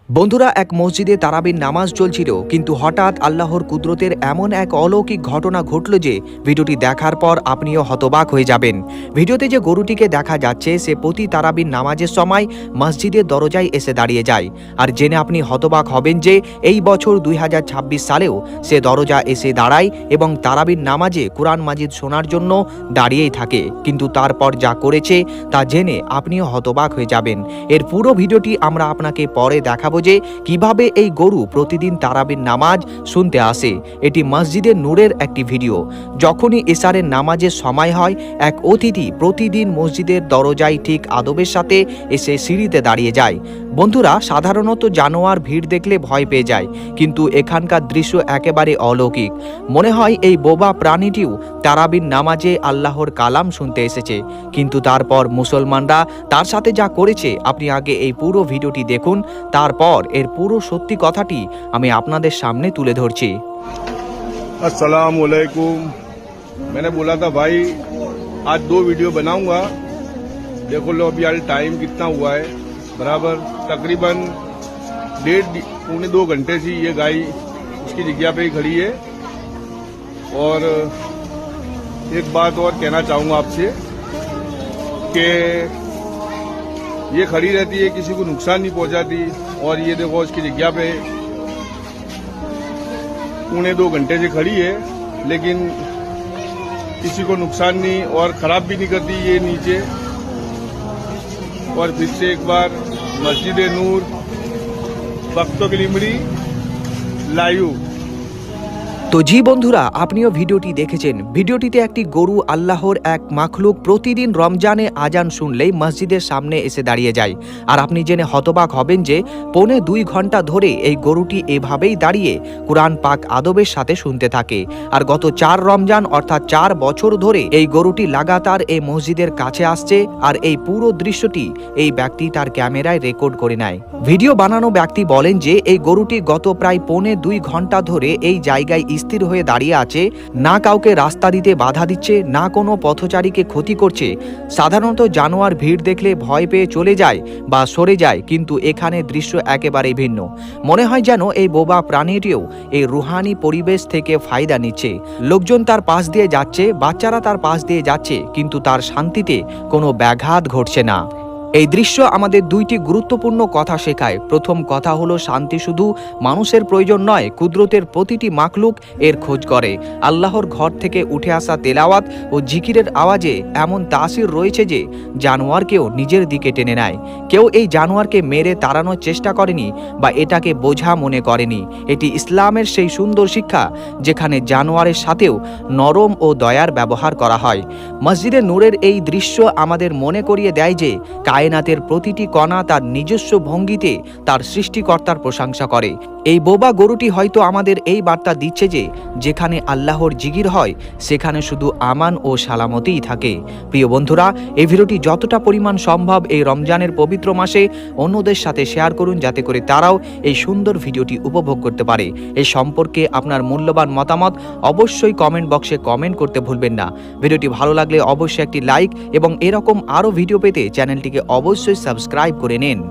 বন্ধুরা, এক মসজিদে তারাবির নামাজ চলছিল, কিন্তু হঠাৎ আল্লাহর কুদরতের এমন এক অলৌকিক ঘটনা ঘটল যে ভিডিওটি দেখার পর আপনিও হতবাক হয়ে যাবেন। ভিডিওতে যে গরুটিকে দেখা যাচ্ছে সে প্রতি তারাবির নামাজের সময় মসজিদের দরজায় এসে দাঁড়িয়ে যায়। আর জেনে আপনি হতবাক হবেন যে এই বছর 2026 সালেও সে দরজা এসে দাঁড়ায় এবং তারাবির নামাজে কুরআন মাজিদ শোনার জন্য দাঁড়িয়েই থাকে। কিন্তু তারপর যা করেছে তা জেনে আপনিও হতবাক হয়ে যাবেন। এর পুরো ভিডিওটি আমরা আপনাকে পরে দেখাবো যে কিভাবে এই গরু প্রতিদিন তারাবির নামাজ শুনতে আসে। এটি মসজিদের নূরের একটি ভিডিও। যখনই এশারের নামাজের সময় হয়, এক অতিথি প্রতিদিন মসজিদের দরজায় ঠিক আদবের সাথে এসে সিঁড়িতে দাঁড়িয়ে যায়। বন্ধুরা, সাধারণত জানোয়ার ভিড় দেখলে ভয় পেয়ে যায়, কিন্তু এখানকার দৃশ্য একেবারে অলৌকিক। মনে হয় এই বোবা প্রাণীটিও তারাবির নামাজে আল্লাহর কালাম শুনতে এসেছে। কিন্তু তারপর মুসলমানরা তার সাথে যা করেছে আপনি আগে এই পুরো ভিডিওটি দেখুন, তারপর এর পুরো সত্যি কথাটি আমি আপনাদের সামনে তুলে ধরছি। अस्सलाम वालेकुम। मैंने बोला था भाई आज 2 वीडियो बनाऊंगा। देखो लो अभी यार टाइम कितना हुआ है, बराबर तकरीबन 1.5-2 घंटे से ये गाय उसकी जगह पे ही खड़ी है। और एक बात और कहना चाहूंगा आपसे कि ये खड़ी रहती है, किसी को नुकसान नहीं पहुंचाती। और ये देखो इसकी जगह पे 1.5-2 घंटे से खड़ी है, लेकिन किसी को नुकसान नहीं और खराब भी नहीं करती ये नीचे। और फिर से एक बार मस्जिद नूर बख्तो की लिमड़ी लाइव। তো জি বন্ধুরা, আপনিও ভিডিওটি দেখেছেন। ভিডিওটিতে একটি গরু আল্লাহর এক মাখলুক প্রতিদিন রমজানে আজান শুনলেই মসজিদের সামনে এসে দাঁড়িয়ে যায়। আর আপনি জেনে হতবাক হবেন যে 2.25 ঘন্টা ধরে এই গরুটি এভাবেই দাঁড়িয়ে কুরআন পাক আদবের সাথে শুনতে থাকে। আর গত 4 রমজান অর্থাৎ 4 বছর ধরে এই গরুটি লাগাতার এই মসজিদের কাছে আসছে। আর এই পুরো দৃশ্যটি এই ব্যক্তি তার ক্যামেরায় রেকর্ড করে নেয়। ভিডিও বানানো ব্যক্তি বলেন যে এই গরুটি গত প্রায় 2.25 ঘন্টা ধরে এই জায়গায় স্থির হয়ে দাঁড়িয়ে আছে, না কাউকে রাস্তা দিতে বাধা দিচ্ছে, না কোনো পথচারীকে ক্ষতি করছে। সাধারণত জানোয়ার ভিড় দেখলে ভয় পেয়ে চলে যায় বা সরে যায়, কিন্তু এখানে দৃশ্য একেবারে ভিন্ন। মনে হয় যেন এই বোবা প্রাণীটিও এই রুহানি পরিবেশ থেকে ফায়দা নিচ্ছে। লোকজন তার পাশ দিয়ে যাচ্ছে, বাচ্চারা তার পাশ দিয়ে যাচ্ছে, কিন্তু তার শান্তিতে কোনো ব্যাঘাত ঘটছে না। এই দৃশ্য আমাদের 2টি গুরুত্বপূর্ণ কথা শেখায়। প্রথম কথা হলো শান্তি শুধু মানুষের প্রয়োজন নয়, কুদরতের প্রতিটি মাখলুক এর খোঁজ করে। আল্লাহর ঘর থেকে উঠে আসা তেলাওয়াত ও জিকিরের আওয়াজে এমন তাসির রয়েছে যে জানোয়ারকেও নিজের দিকে টেনে নেয়। কেউ এই জানোয়ারকে মেরে তাড়ানোর চেষ্টা করেনি বা এটাকে বোঝা মনে করেনি। এটি ইসলামের সেই সুন্দর শিক্ষা যেখানে জানোয়ারের সাথেও নরম ও দয়ার ব্যবহার করা হয়। মসজিদের নূরের এই দৃশ্য আমাদের মনে করিয়ে দেয় যে কায়নাতের প্রতিটি কণা তার নিজস্ব ভঙ্গিতে তার সৃষ্টিকর্তার প্রশংসা করে। এই বোবা গরুটি হয়তো আমাদের এই বার্তা দিচ্ছে যে যেখানে আল্লাহর জিকির হয় সেখানে শুধু আমান ও সালামতেই থাকে। প্রিয় বন্ধুরা, এই ভিডিওটি যতটা পরিমাণ সম্ভব এই রমজানের পবিত্র মাসে অন্যদের সাথে শেয়ার করুন, যাতে করে তারাও এই সুন্দর ভিডিওটি উপভোগ করতে পারে। এই সম্পর্কে আপনার মূল্যবান মতামত অবশ্যই কমেন্ট বক্সে কমেন্ট করতে ভুলবেন না। ভিডিওটি ভালো লাগলে অবশ্যই একটি লাইক এবং এরকম আরও ভিডিও পেতে চ্যানেলটিকে অবশ্যই সাবস্ক্রাইব করে নিন।